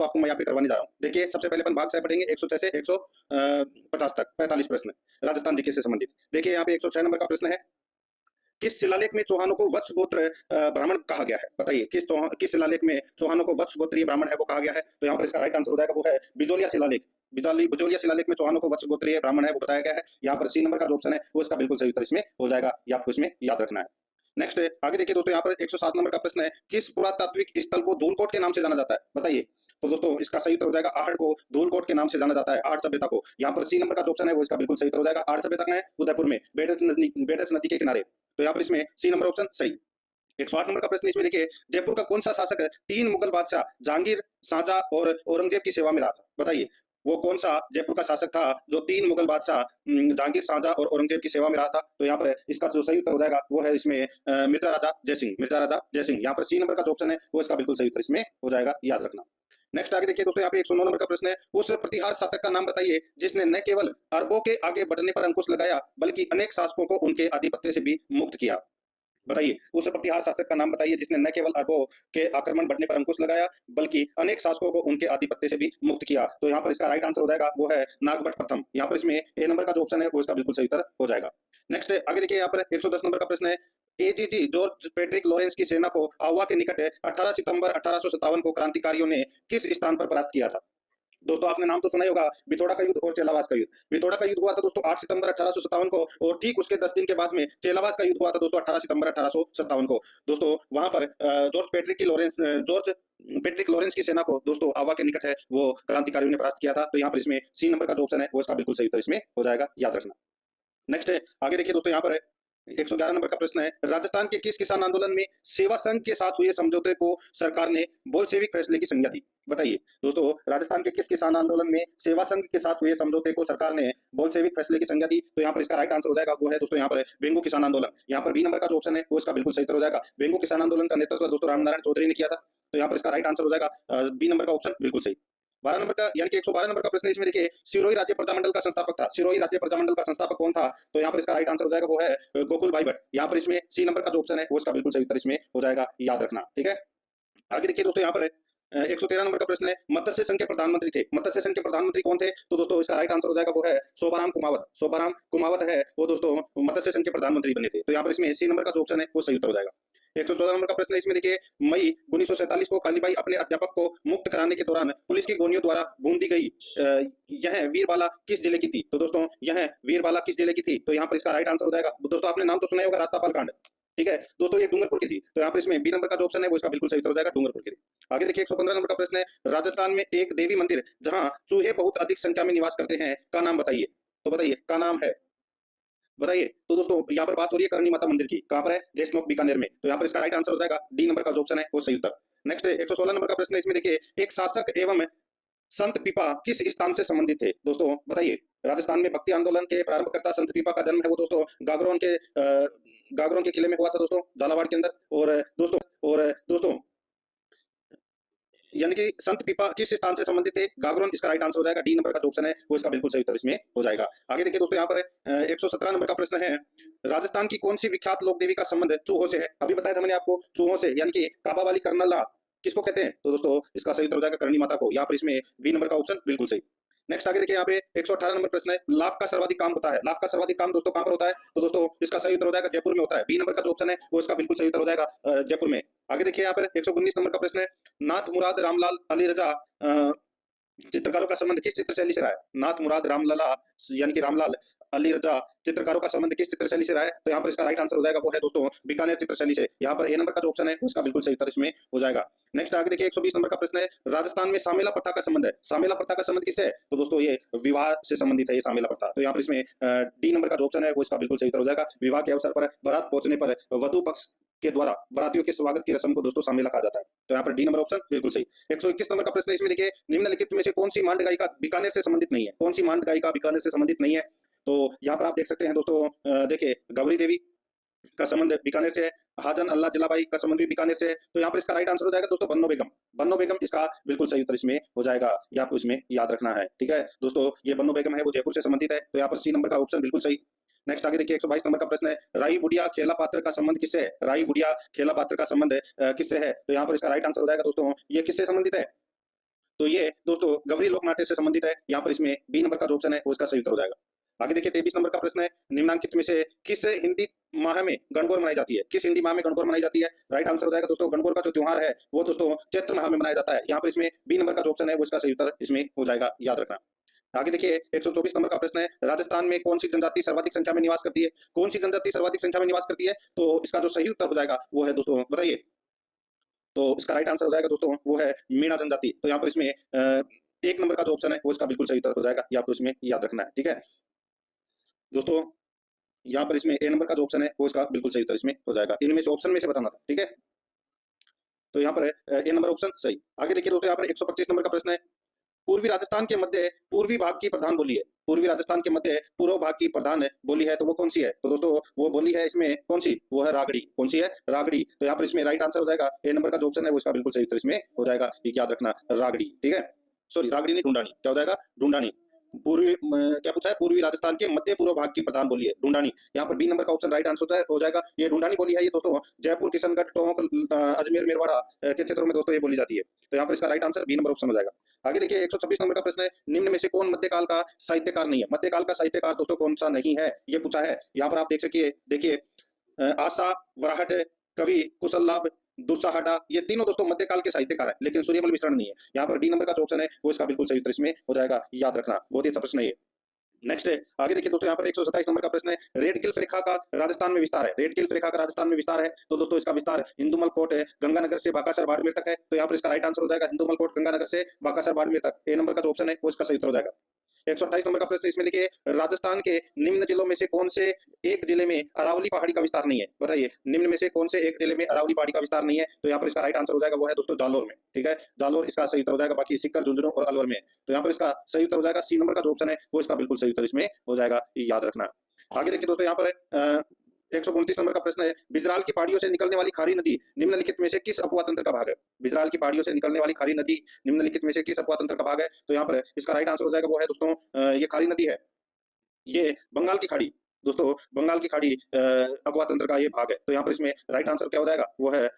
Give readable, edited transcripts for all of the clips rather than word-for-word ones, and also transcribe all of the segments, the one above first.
तो आपको मैं यहाँ पे करवाने जा रहा हूँ। देखिए सबसे पहले अपन भाग से पढ़ेंगे 106 से 150 तक 45 प्रश्न राजस्थान जीके से संबंधित। देखिए यहाँ पे 106 नंबर का प्रश्न है, किस शिलालेख में चौहानों को वत्स गोत्र ब्राह्मण कहा गया है? बताइए किस शिलालेख में चौहानों को वत्स गोत्रीय ब्राह्मण है वो कहा गया है? तो यहाँ पर इसका राइट आंसर हो जाएगा वो है बिजोलिया शिलालेख। बिजोलिया शिलालेख में चौहानों को वत्स गोत्रीय ब्राह्मण है वो बताया गया है। यहाँ पर सी नंबर का जो ऑप्शन है वो इसका बिल्कुल सही उत्तर इसमें हो जाएगा, ये आपको इसमें याद रखना है। नेक्स्ट आगे देखिए दोस्तों, यहाँ पर 107 नंबर का प्रश्न है, किस पुरातात्विक स्थल को धूलकोट के नाम से जाना जाता है? बताइए। तो दोस्तों इसका सही उत्तर हो जाएगा आहड़ को धूलकोट के नाम से जाना जाता है, आहड़ सभ्यता को। यहाँ पर सी नंबर का जो ऑप्शन है वो इसका बिल्कुल सही उत्तर हो जाएगा। आहड़ सभ्यता है उदयपुर में बेडस नदी के किनारे। तो यहाँ पर इसमें सी नंबर ऑप्शन सही। 108 नंबर का प्रश्न इसमें देखिए, जयपुर का कौन सा शासक 3 मुगल बादशाह जहांगीर, शाहजहां और औरंगजेब की सेवा में रहा था? बताइए वो कौन सा जयपुर का शासक था जो 3 मुगल बादशाह जहांगीर, शाहजहां और औरंगजेब की सेवा में रहा था? तो यहाँ पर इसका जो सही उत्तर हो जाएगा वो है इसमें मिर्जा राजा जयसिंह। मिर्जा राजा जयसिंह। यहाँ पर सी नंबर का जो ऑप्शन है वो इसका बिल्कुल सही उत्तर इसमें हो जाएगा, याद रखना। नेक्स्ट आगे देखिए दोस्तों, यहाँ पे 109 नंबर का प्रश्न है, उस प्रतिहार शासक का नाम बताइए जिसने न केवल अरबों के आगे बढ़ने पर अंकुश लगाया बल्कि अनेक शासकों को उनके आधिपत्य से भी मुक्त किया। बताइए उस प्रतिहार शासक का नाम बताइए जिसने न केवल अरबों के आक्रमण बढ़ने पर अंकुश लगाया बल्कि अनेक शासकों को उनके आधिपत्य से भी मुक्त किया। तो यहाँ पर इसका राइट आंसर हो जाएगा वो है नागभट्ट प्रथम। यहाँ पर इसमें ए नंबर का जो ऑप्शन है वो इसका बिल्कुल सही उत्तर हो जाएगा। नेक्स्ट आगे देखिए, यहाँ पर 110 नंबर का प्रश्न है, एजीजी जॉर्ज पेट्रिक लॉरेंस की सेना को आवा के निकट 18 सितंबर 1857 को क्रांतिकारियों ने किस स्थान पर परास्त किया था? दोस्तों आपने नाम तो सुना ही होगा, बिथोड़ा का युद्ध और चेलावास का युद्ध। बिथोड़ा का युद्ध हुआ था दोस्तों 8 सितंबर 1857 को, और ठीक उसके 10 दिन के बाद में चेलावास का युद्ध हुआ था दोस्तों 18 सितंबर 1857 को। दोस्तों वहां पर जॉर्ज पेट्रिक लॉरेंस की सेना को दोस्तों आवा के निकट है वो क्रांतिकारियों ने परास्त किया था। तो यहाँ पर इसमें सी नंबर का जो ऑप्शन है वो इसका बिल्कुल सही उत्तर इसमें हो जाएगा, याद रखना। नेक्स्ट आगे देखिए दोस्तों, यहाँ पर 111 नंबर का प्रश्न है, राजस्थान के किस किसान आंदोलन में सेवा संघ के साथ हुए समझौते को सरकार ने बोल्शेविक फैसले की संज्ञा दी? बताइए दोस्तों राजस्थान के किस किसान आंदोलन में सेवा संघ के साथ हुए समझौते को सरकार ने बोल्शेविक फैसले की संज्ञा दी? तो यहाँ पर इसका राइट आंसर हो जाएगा वो है दोस्तों यहाँ पर बेंगो किसान आंदोलन। यहाँ पर बी नंबर का जो ऑप्शन है वो इसका बिल्कुल सही उत्तर हो जाएगा। बेंगो किसान आंदोलन का नेतृत्व दोस्तों रामनारायण चौधरी ने किया था। तो यहाँ पर इसका राइट आंसर हो जाएगा बी नंबर का ऑप्शन बिल्कुल सही। 12 नंबर का यानी कि 112 नंबर का प्रश्न इसमें देखिए, सिरोही राज्य प्रजामंडल का संस्थापक था, सिरोही राज्य प्रजामंडल का संस्थापक कौन था? तो यहाँ पर इसका राइट आंसर हो जाएगा वो है गोकुल भाई भट्ट। यहाँ पर इसमें सी नंबर का जो ऑप्शन है वो इसका बिल्कुल सही उत्तर इसमें हो जाएगा, याद रखना। ठीक है, आगे देखिए दोस्तों, यहाँ पर 113 नंबर का प्रश्न है, मत्स्य संघ के प्रधानमंत्री थे, मत्स्य संघ के प्रधानमंत्री कौन थे? तो दोस्तों इसका राइट आंसर हो जाएगा वो है शोभाराम कुमावत। शोभाराम कुमावत है वो दोस्तों मत्स्य संघ के प्रधानमंत्री बने थे। तो यहाँ पर इसमें सी नंबर का जो ऑप्शन है वो सही उत्तर हो जाएगा। 114 नंबर का प्रश्न है इसमें देखिए, मई 1947 को कालीबाई अपने अध्यापक को मुक्त कराने के दौरान पुलिस की गोलियों द्वारा भून दी गई यह वीरबाला किस जिले की थी? तो दोस्तों यह वीरबाला किस जिले की थी? तो यहाँ पर इसका राइट आंसर हो जाएगा दोस्तों, आपने नाम तो सुना होगा रास्तापाल कांड। ठीक है दोस्तों, ये डूंगरपुर की थी। तो यहाँ पर इसमें बी नंबर का जो ऑप्शन है वो इसका बिल्कुल सही उत्तर हो जाएगा, डूंगरपुर की थी। आगे देखिए 115 नंबर का प्रश्न है, राजस्थान में एक देवी मंदिर जहाँ चूहे बहुत अधिक संख्या में निवास करते हैं का नाम बताइए। तो बताइए का नाम है, बताइए। तो दोस्तों यहाँ पर बात हो रही है करणी माता मंदिर की, कहां पर है? देशनोक बीकानेर में। तो यहाँ पर इसका राइट आंसर हो जाएगा डी नंबर का जो ऑप्शन है वो सही उत्तर। नेक्स्ट 116 नंबर का प्रश्न है इसमें देखिए, एक शासक एवं संत पीपा किस स्थान से संबंधित थे? दोस्तों बताइए। राजस्थान में भक्ति आंदोलन के प्रारंभकर्ता संत पीपा का जन्म है वो दोस्तों गागरोन के किले में हुआ था दोस्तों, झालावाड़ के अंदर। और दोस्तों यानी कि संत पीपा किस स्थान से संबंधित थे? गागरोन। इसका राइट आंसर हो जाएगा डी नंबर का जो ऑप्शन है वो इसका बिल्कुल सही उत्तर इसमें हो जाएगा। आगे देखिए दोस्तों, यहाँ पर 117 नंबर का प्रश्न है, राजस्थान की कौन सी विख्यात लोक देवी का संबंध चूहों से है? अभी बताया था मैंने आपको, चूहों से, यानी कि काबा वाली कर्नला किसको कहते हैं? तो दोस्तों इसका सही उत्तर हो जाएगा करणी माता को। यहाँ पर इसमें बी नंबर का ऑप्शन बिल्कुल सही। नेक्स्ट आगे देखिए, यहाँ पे 118 नंबर प्रश्न है, लाख का सर्वाधिक काम होता है, लाख का सर्वाधिक काम दोस्तों कहां पर होता है? तो दोस्तों इसका सही उत्तर हो जाएगा जयपुर में होता है। बी नंबर का जो ऑप्शन है वो इसका बिल्कुल सही उत्तर हो जाएगा जयपुर में। आगे देखिए यहाँ पर 119 नंबर का प्रश्न है, नाथ मुराद रामलाल अली रजा चित्रकारों का संबंध किस चित्र शैली से रहा है? नाथ मुराद रामलला यानी कि रामलाल अली रजा चित्रकारों का संबंध किस चित्र शैली से रहा है? तो यहाँ पर इसका राइट आंसर हो जाएगा वो है दोस्तों बीकानेर चित्र शैली से। यहाँ पर ए नंबर का जो ऑप्शन है उसका बिल्कुल सही उत्तर इसमें हो जाएगा। नेक्स्ट आगे देखिए 120 नंबर का प्रश्न है, राजस्थान में सामेला प्रथा का संबंध है, सामेला प्रथा का संबंध किससे है? तो दोस्तों ये विवाह से संबंधित है ये सामेला प्रथा। तो यहाँ पर इसमें डी नंबर का जो ऑप्शन है वो इसका बिल्कुल सही उत्तर हो जाएगा। विवाह के अवसर पर बारात पहुंचने पर वधु पक्ष के द्वारा बारातियों के स्वागत की रस्म को दोस्तों सामेला कहा जाता है। तो यहाँ पर डी नंबर ऑप्शन बिल्कुल सही। 121 नंबर का प्रश्न है इसमें देखिए, निम्नलिखित में से कौन सी मांड गायिका बीकानेर से संबंधित नहीं है? कौन सी मांड गायिका बीकानेर से संबंधित नहीं है? तो यहाँ पर आप देख सकते हैं दोस्तों, देखिए गौरी देवी का संबंध बीकानेर से है, हाजन अल्लाह जिलाबाई का संबंध भी बीकानेर से है। तो यहाँ पर इसका राइट आंसर हो जाएगा दोस्तों बन्नो बेगम। बन्नो बेगम इसका बिल्कुल सही उत्तर इसमें हो जाएगा, ये आपको इसमें याद रखना है। ठीक है दोस्तों, ये बन्नो बेगम है वो जयपुर से संबंधित है। तो यहाँ पर सी नंबर का ऑप्शन बिल्कुल सही। नेक्स्ट आगे देखिए 122 नंबर का प्रश्न है, राई बुढ़िया खेला पात्र का संबंध किससे है? राई बुढ़िया खेला पात्र का संबंध किससे है? तो यहाँ पर इसका राइट आंसर हो जाएगा दोस्तों ये किससे संबंधित है? तो ये दोस्तों गवरी लोक नाट्य से संबंधित है। यहाँ पर इसमें बी नंबर का जो ऑप्शन है वो इसका सही उत्तर हो जाएगा। आगे देखिए 23 नंबर का प्रश्न है, निम्नलिखित में से किस हिंदी माह में गणगौर मनाई जाती है? किस हिंदी माह में गणगौर मनाई जाती है? राइट आंसर हो जाएगा दोस्तों, गणगौर का जो त्योहार है वो दोस्तों चैत्र माह में मनाया जाता है। यहाँ पर इसमें बी नंबर का जो ऑप्शन है वो इसका सही उत्तर इसमें हो जाएगा, याद रखना। आगे देखिए 124 नंबर का प्रश्न है, राजस्थान में कौन सी जनजाति सर्वाधिक संख्या में निवास करती है? कौन सी जनजाति सर्वाधिक संख्या में निवास करती है? तो इसका जो सही उत्तर हो जाएगा वो है दोस्तों, बताइए। तो इसका राइट आंसर हो जाएगा दोस्तों वो है मीणा जनजाति। तो यहाँ पर इसमें 1 नंबर का जो ऑप्शन है वो इसका बिल्कुल सही उत्तर हो जाएगा, ये आपको इसमें याद रखना है, ठीक है दोस्तों। यहाँ पर इसमें ए नंबर का जो ऑप्शन है वो इसका बिल्कुल सही उत्तर इसमें हो जाएगा। इनमें से ऑप्शन में से बताना था, ठीक है। तो यहाँ पर ए नंबर ऑप्शन सही। आगे देखिए दोस्तों, यहाँ पर 125 नंबर का प्रश्न है, पूर्वी राजस्थान के मध्य पूर्वी भाग की प्रधान बोली है। पूर्वी राजस्थान के मध्य पूर्व भाग की प्रधान बोली है, तो वो कौन सी है? तो दोस्तों वो बोली है इसमें कौन सी? वो है रागड़ी। कौन सी है? रागड़ी। तो यहाँ पर इसमें राइट आंसर हो जाएगा ए नंबर का जो ऑप्शन है वो इसका बिल्कुल सही उत्तर इसमें हो जाएगा, ये याद रखना, रागड़ी, ठीक है। सॉरी, रागड़ी नहीं, ढूंढानी। क्या हो जाएगा? ढूंढानी। पूर्वी क्या पूछा है? पूर्वी राजस्थान के मध्य पूर्व भाग की प्रधान बोली है ढूंढानी। यहाँ पर बी नंबर का ऑप्शन राइट आंसर हो जाएगा। ये ढूंढानी बोली है, ये दोस्तों जयपुर, किशनगढ़, टोंक, अजमेर, मेरवाड़ा के क्षेत्रों में दोस्तों ये बोली जाती है। तो यहाँ पर इसका right answer B number option हो जाएगा। आगे देखिए 126 नंबर का प्रश्न है, निम्न में से कौन मध्यकाल का साहित्यकार नहीं है? मध्यकाल का साहित्यकार दोस्तों कौन सा नहीं है, ये पूछा है। यहाँ पर आप देख सकिए, देखिए आशा, वराहट, कवि कुशललाभ, दुर्साहटा, ये तीनों दोस्तों मध्यकाल के साहित्यकार है, लेकिन सूर्यमल मिश्रण नहीं है। यहाँ पर डी नंबर का जो ऑप्शन है वो इसका बिल्कुल सही उत्तर इसमें हो जाएगा, याद रखना, बहुत ही अच्छा प्रश्न है ये। नेक्स्ट है, आगे देखिए दोस्तों, यहाँ पर 127 नंबर का प्रश्न है, रेड क्लिफ रेखा का राजस्थान में विस्तार है। रेड क्लिफ रेखा का राजस्थान में विस्तार है, तो दोस्तों इसका विस्तार हिंदुमल कोट गंगानगर से बाकासर बाड़मेर तक है। तो यहाँ पर इसका राइट आंसर हो जाएगा हिंदुमल कोट गंगानगर से बाकासर बाड़मेर तक। ए नंबर का जो ऑप्शन है वो इसका सही उत्तर हो जाएगा। 128 नंबर का प्रश्न इसमें देखिए, राजस्थान के निम्न जिलों में से कौन से एक जिले में अरावली पहाड़ी का विस्तार नहीं है? बताइए, निम्न में से कौन से एक जिले में अरावली पहाड़ी का विस्तार नहीं है? तो यहाँ पर इसका राइट आंसर हो जाएगा वो है दोस्तों जालोर में, ठीक है। जालोर इसका सही उत्तर हो जाएगा, बाकी सिक्कर, झुंझुनू और अलवर में है। तो यहाँ पर इसका सही उत्तर हो जाएगा सी नंबर का जो ऑप्शन है वो इसका बिल्कुल सही उत्तर इसमें हो जाएगा, याद रखना। आगे देखिए दोस्तों, यहाँ पर 129 नंबर का प्रश्न है, बिजराल की पहाड़ियों से निकलने वाली खारी नदी निम्नलिखित में से किस अपवाद तंत्र का भाग है? बिजराल की पहाड़ियों से निकलने वाली खारी नदी निम्नलिखित में से किस अपवाद तंत्र का भाग है? तो यहाँ पर इसका राइट आंसर हो जाएगा वो है दोस्तों ये खारी नदी है, ये बंगाल की खाड़ी। दोस्तों बंगाल की खाड़ी अपवाद तंत्र का ये भाग है। तो यहाँ पर इसमें राइट आंसर क्या हो जाएगा वो है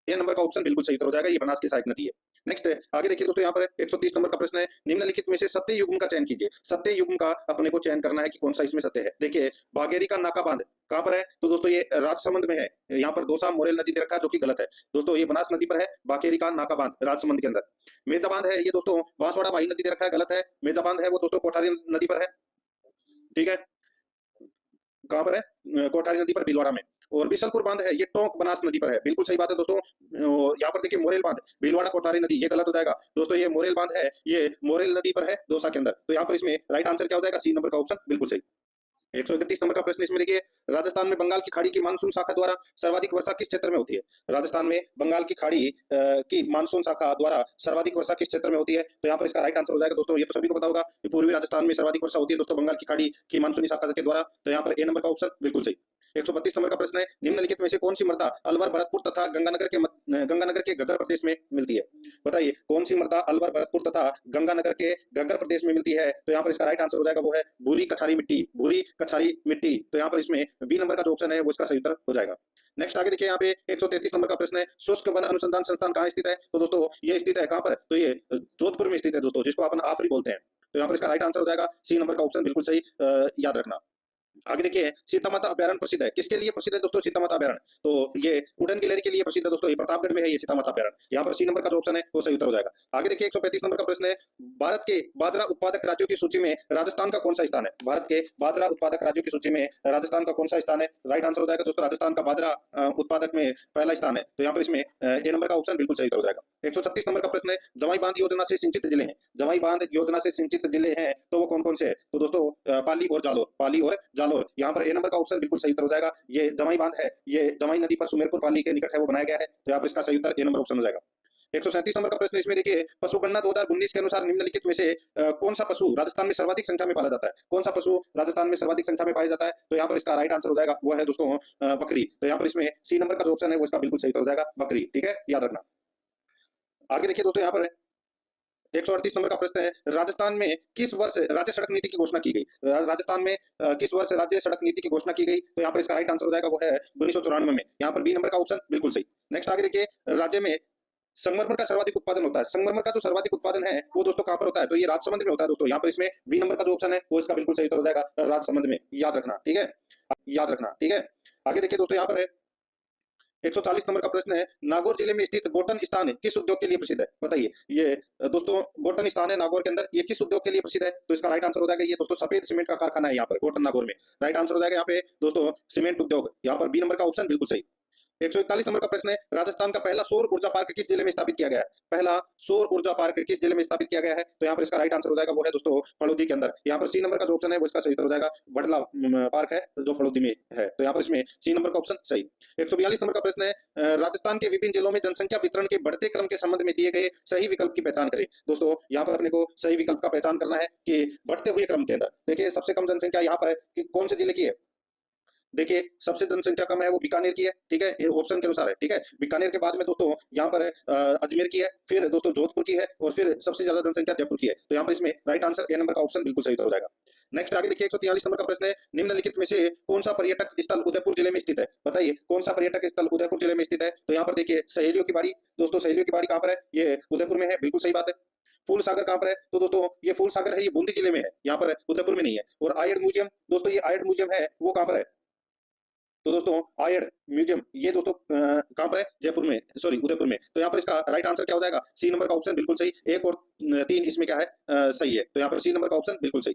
ए नंबर का ऑप्शन बिल्कुल सही उत्तर हो जाएगा, ये बनास की सहायक नदी है। नेक्स्ट है, आगे देखिए दोस्तों, यहाँ पर 130 नंबर का प्रश्न है, निम्नलिखित में से सत्य युग्म का चयन कीजिए। सत्य युग्म का अपने को चयन करना है कि कौन सा इसमें सत्य है। देखिए बागेरी का नाका बांध कहाँ पर है? तो दोस्तों ये राजसमंद में है। यहाँ पर दोसा मोरेल नदी दे रखा है जो कि गलत है दोस्तों, ये बनास नदी पर है। बागेरी का नाका बांध राजसमंद के अंदर। मेदा बांध है ये दोस्तों बांसवाड़ा भाई नदी दे रखा है, गलत है। मेदा बांध है वो दोस्तों कोठारी नदी पर है, ठीक है। कहाँ पर है? कोठारी नदी पर, भीलवाड़ा में। और बिशलपुर बांध है ये टोंक बनास नदी पर है, बिल्कुल सही बात है दोस्तों। यहाँ पर देखिए मोरेल बांध भीलवाड़ा कोठारी नदी, ये गलत हो जाएगा दोस्तों। ये मोरेल बांध है, ये मोरेल नदी पर है दोसा के अंदर। तो यहाँ पर इसमें राइट आंसर क्या हो जाएगा? सी नंबर का ऑप्शन बिल्कुल सही। 131 नंबर का प्रश्न इसमें देखिए, राजस्थान में बंगाल की खाड़ी की मानसून शाखा द्वारा सर्वाधिक वर्षा किस क्षेत्र में होती है? राजस्थान में बंगाल की खाड़ी की मानसून शाखा द्वारा सर्वाधिक वर्षा किस क्षेत्र में होती है? तो यहाँ पर इसका राइट आंसर हो जाएगा दोस्तों, ये तो सभी को पता होगा, पूर्वी राजस्थान में सर्वाधिक वर्षा होती है दोस्तों बंगाल की खाड़ी की मानसूनी शाखा के द्वारा। तो यहाँ पर ए नंबर का ऑप्शन बिल्कुल सही। 132 नंबर का प्रश्न है, निम्नलिखित में से कौन सी मृदा अलवर, भरतपुर तथा गंगानगर के घग्गर प्रदेश में मिलती है? बताइए कौन सी मृदा अलवर, भरतपुर तथा गंगानगर के घग्गर प्रदेश में मिलती है? तो यहाँ पर इसका राइट आंसर हो जाएगा वो है भूरी कछारी मिट्टी, भूरी कछारी मिट्टी। तो यहाँ पर इसमें बी नंबर का जो ऑप्शन है वो इसका सही उत्तर हो जाएगा। नेक्स्ट आगे देखिए, यहाँ पे 133 नंबर का प्रश्न है, शुष्क वन अनुसंधान संस्थान कहाँ स्थित है? तो दोस्तों ये स्थित है कहाँ पर? तो ये जोधपुर में स्थित है दोस्तों, जिसको अपन आफरी बोलते हैं। तो यहाँ पर इसका राइट आंसर हो जाएगा सी नंबर का ऑप्शन बिल्कुल सही, याद रखना। आगे देखिए, सीता माता अभ्यारण्य प्रसिद्ध है, किसके लिए प्रसिद्ध है दोस्तों? सीता माता अभ्यारण्य। तो ये उड़न गिलहरी के लिए प्रसिद्ध है दोस्तों, ये प्रतापगढ़ में है ये सीता माता अभ्यारण्य। यहाँ पर सी नंबर का जो ऑप्शन है वो सही उत्तर हो जाएगा। आगे देखिए 135 नंबर का प्रश्न है, भारत के बाजरा उत्पादक राज्यों की सूची में राजस्थान का कौन सा स्थान है? भारत के बाजरा उत्पादक राज्यों की सूची में राजस्थान का कौन सा स्थान है? राइट आंसर हो जाएगा दोस्तों राजस्थान का बाजरा उत्पादक में पहला स्थान है। तो यहाँ पर इसमें ए नंबर का ऑप्शन बिल्कुल सही उत्तर हो जाएगा। 136 नंबर का प्रश्न है, जवाई बांध योजना से सिंचित जिले हैं, जवाई बांध योजना से सिंचित जिले हैं तो वो कौन कौन से है? तो दोस्तों पाली और जालोर, पाली और जालोर। यहाँ पर ए नंबर का ऑप्शन बिल्कुल सही उत्तर हो जाएगा। ये जवाई बांध है, ये जवाई नदी पर सुमेरपुर पाली के निकट है वो बनाया गया है। तो यहाँ पर इसका सही उत्तर ए नंबर ऑप्शन हो जाएगा। 137 नंबर का प्रश्न इसमें देखिए, पशुगणना 2019 के अनुसार निम्नलिखित में से कौन सा पशु राजस्थान में सर्वाधिक संख्या में पाला जाता है? कौन सा पशु राजस्थान में सर्वाधिक संख्या में पाया जाता है? तो यहाँ पर इसका राइट आंसर हो जाएगा वो है दोस्तों बकरी। तो यहाँ पर इसमें सी नंबर का जो ऑप्शन है वो इसका बिल्कुल सही उत्तर हो जाएगा, बकरी, ठीक है, याद रखना। आगे देखिए दोस्तों, यहाँ पर 138 नंबर का प्रश्न है, राजस्थान में किस वर्ष राज्य सड़क नीति की घोषणा की गई? राजस्थान में किस वर्ष राज्य सड़क नीति की घोषणा की गई? तो यहाँ पर इसका राइट आंसर हो जाएगा वो है 1994 में। यहाँ पर बी नंबर का ऑप्शन बिल्कुल सही। नेक्स्ट आगे देखिए, राज्य में संगमरमर का सर्वाधिक उत्पादन होता है। संगमरमर का जो सर्वाधिक उत्पादन है वो दोस्तों कहाँ पर होता है, तो ये राजसमंद में होता है दोस्तों। यहाँ पर इसमें बी नंबर का जो ऑप्शन है वो इसका बिल्कुल सही उत्तर हो जाएगा, राजसमंद में। याद रखना, ठीक है, याद रखना, ठीक है। आगे देखिए दोस्तों, यहाँ पर है 140 नंबर का प्रश्न है, नागौर जिले में स्थित गोटन स्थान किस उद्योग के लिए प्रसिद्ध है, बताइए। ये दोस्तों गोटन स्थान है नागौर के अंदर, ये किस उद्योग के लिए प्रसिद्ध है, तो इसका राइट आंसर हो जाएगा ये दोस्तों सफेद सीमेंट का कारखाना है यहाँ पर गोटन नागौर में। राइट आंसर हो जाएगा यहाँ पे दोस्तों सीमेंट उद्योग, यहाँ पर बी नंबर का ऑप्शन बिल्कुल सही। 141 नंबर का प्रश्न है, राजस्थान का पहला सौर ऊर्जा पार्क किस जिले में स्थापित किया गया है, पहला सौर ऊर्जा पार्क किस जिले में स्थापित किया गया है, तो यहाँ पर इसका राइट आंसर हो जाएगा वो है दोस्तों फलोदी के अंदर। यहाँ पर सी नंबर का जो ऑप्शन है वो इसका सही उत्तर हो जाएगा, बड़ला पार्क है जो फलोदी में है, तो यहाँ पर इसमें सी नंबर का ऑप्शन सही। 142 नंबर का प्रश्न है, राजस्थान के विभिन्न जिलों में जनसंख्या वितरण के बढ़ते क्रम के संबंध में दिए गए सही विकल्प की पहचान करें। दोस्तों यहाँ पर अपने को सही विकल्प का पहचान करना है कि बढ़ते हुए क्रम के अंदर देखिए सबसे कम जनसंख्या यहाँ पर है कि कौन से जिले की है, देखिए सबसे जनसंख्या कम है वो बीकानेर की है, ठीक है, ये ऑप्शन के अनुसार है, ठीक है। बीकानेर के बाद में दोस्तों यहाँ पर अजमेर की है, फिर दोस्तों जोधपुर की है, और फिर सबसे ज्यादा जनसंख्या जयपुर की है, तो यहाँ पर इसमें राइट आंसर ए नंबर का ऑप्शन बिल्कुल सही हो जाएगा। नेक्स्ट आगे देखिए 143 नंबर का प्रश्न है, निम्नलिखित में से कौन सा पर्यटक स्थल उदयपुर जिले में स्थित है, बताइए कौन सा पर्यटक स्थल उदयपुर जिले में स्थित है, तो यहाँ पर देखिए सहेलियों की बाड़ी, दोस्तों सहेलियों की बाड़ी कहाँ पर है, ये उदयपुर में है, बिल्कुल सही बात है। फूल सागर कहाँ पर है, तो दोस्तों ये फूल सागर है, ये बूंदी जिले में है, यहाँ पर उदयपुर में नहीं है। और आयड म्यूजियम, दोस्तों ये आयड म्यूजियम है वो कहाँ पर है, तो दोस्तों आयड म्यूजियम ये दोस्तों कहाँ पर है, जयपुर में, सॉरी उदयपुर में, तो यहाँ पर इसका राइट आंसर क्या हो जाएगा, सी नंबर का ऑप्शन बिल्कुल सही। एक और तीन इसमें क्या है सही है, तो यहाँ पर सी नंबर का ऑप्शन बिल्कुल सही।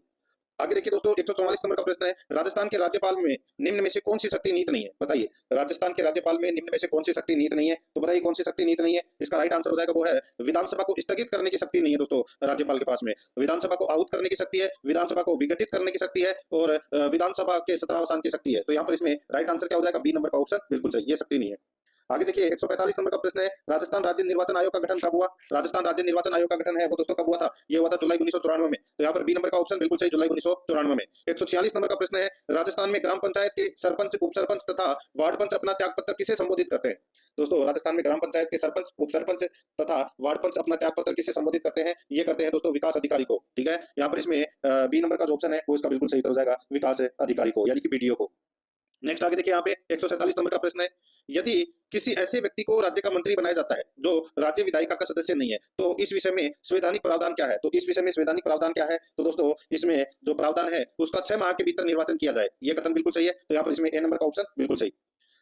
आगे देखिए दोस्तों 144 नंबर का प्रश्न है, राजस्थान के राज्यपाल में निम्न में से कौन सी शक्ति नीत नहीं है, बताइए राजस्थान के राज्यपाल में निम्न में से कौन सी शक्ति नीत नहीं है, तो बताइए कौन सी शक्ति नीत नहीं है, इसका राइट आंसर हो जाएगा वो है विधानसभा को स्थगित करने की शक्ति नहीं है दोस्तों राज्यपाल के पास में। विधानसभा को आहूत करने की शक्ति है, विधानसभा को विघटित करने की शक्ति है, और विधानसभा के सत्रावसान की शक्ति है, तो यहाँ पर इसमें राइट आंसर क्या हो जाएगा, बी नंबर का ऑप्शन बिल्कुल सही, ये शक्ति नहीं है। आगे देखिए 145 नंबर का प्रश्न है, राजस्थान राज्य निर्वाचन आयोग का गठन कब हुआ, राजस्थान राज्य निर्वाचन आयोग का गठन है वो दोस्तों कब हुआ था, ये हुआ था जुलाई 1994 में, तो यहाँ पर बी नंबर का ऑप्शन बिल्कुल सही, जुलाई 1994 में। 146 नंबर का प्रश्न है, राजस्थान में ग्राम पंचायत के सरपंच उप सरपंच तथा वार्ड पंच अपना त्याग पत्र किसे संबोधित करते हैं, दोस्तों राजस्थान में ग्राम पंचायत के सरपंच उप सरपंच तथा वार्ड पंच अपना त्याग पत्र किसे संबोधित करते हैं, ये करते हैं दोस्तों विकास अधिकारी को, ठीक है। यहाँ पर इसमें बी नंबर का जो ऑप्शन है वो इसका बिल्कुल सही हो जाएगा, विकास अधिकारी को यानी कि बीडीओ को। नेक्स्ट आगे देखिए यहाँ पे 147 नंबर का प्रश्न है, यदि किसी ऐसे व्यक्ति को राज्य का मंत्री बनाया जाता है जो राज्य विधायिका का सदस्य नहीं है, तो इस विषय में संवैधानिक प्रावधान क्या है, तो इस विषय में संवैधानिक प्रावधान क्या है, तो दोस्तों इसमें जो प्रावधान है उसका 6 माह के भीतर निर्वाचन किया जाए, ये कथन बिल्कुल सही है, तो यहाँ पर इसमें ए नंबर का ऑप्शन बिल्कुल सही।